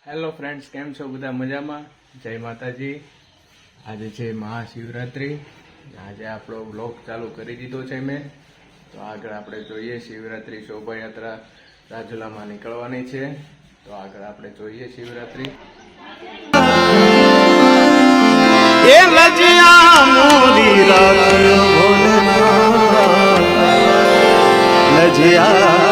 Hello friends, કેમ છો બધા? મજામાં? જય માતાજી. આજે છે મહાશિવરાત્રિ. આજે આપણો બ્લોગ ચાલુ કરી દીધો છે મેં. તો આગળ આપણે જોઈએ, શિવરાત્રિ શોભાયાત્રા રાજુલામાં નીકળવાની છે. તો આગળ આપણે જોઈએ શિવરાત્રિ. એ લજિયા મોરી રાખ્યો ભોલેનાથ, લજિયા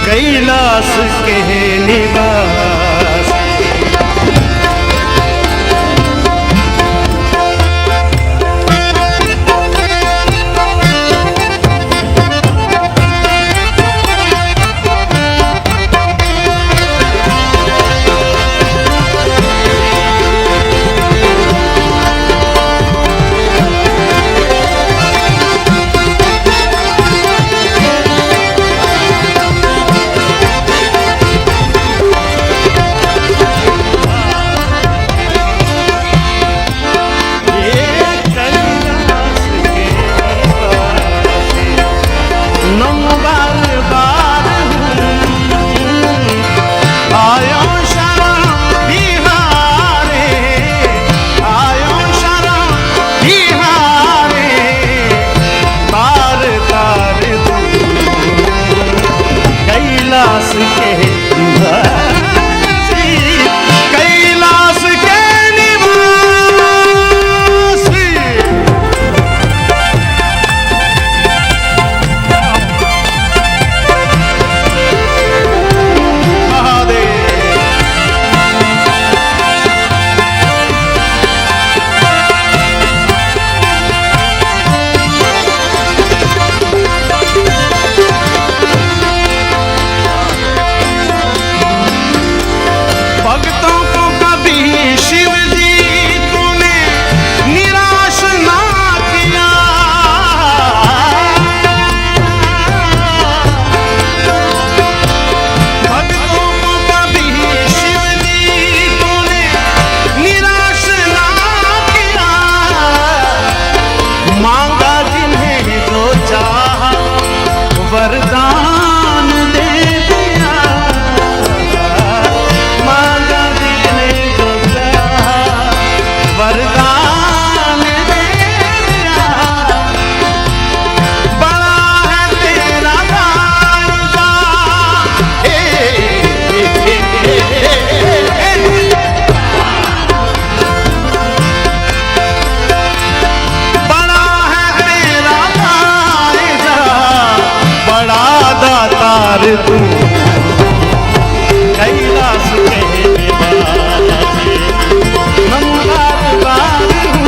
कैलाश के निवास तू कैलाश के निवास नंबर बार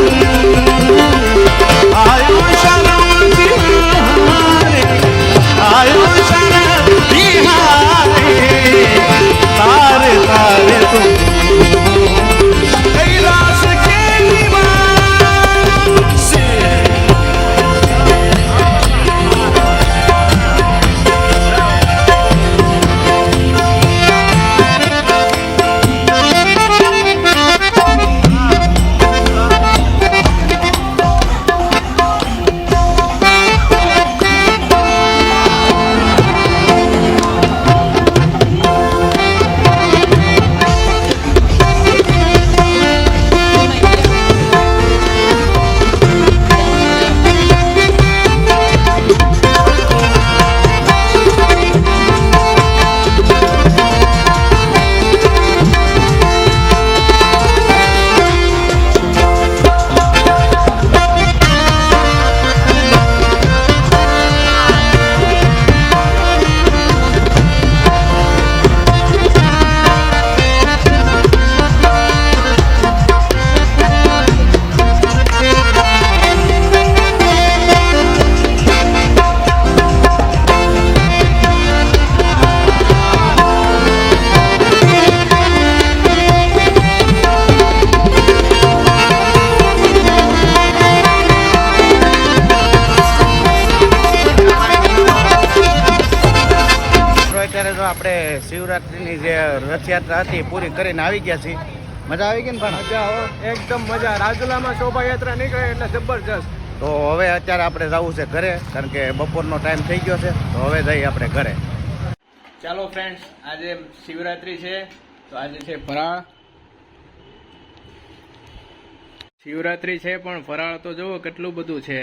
શિવરાત્રિની જે રથયાત્રા હતી પૂરી કરીને આવી ગયા છીએ. મજા આવી ગઈ ને પણ? મજા હો, એકદમ મજા. રાજુલામાં શોભાયાત્રા નીકળે એટલે જબરજસ્ત. તો હવે અત્યારે આપણે જવું છે ઘરે, કારણ કે બપોરનો ટાઈમ થઈ ગયો છે. તો હવે જઈએ આપણે ઘરે. ચાલો ફ્રેન્ડ્સ, આજે શિવરાત્રી છે તો આજે છે ફરાળ. શિવરાત્રી છે પણ ફરાળ તો જુઓ કેટલું બધું છે.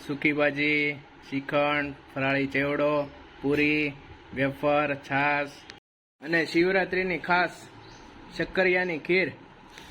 સૂકી ભાજી, શ્રીખંડ, ફરાળી ચેવડો, પૂરી, વેફર, છાશ અને શિવરાત્રીની ખાસ શક્કરિયાની ખીર.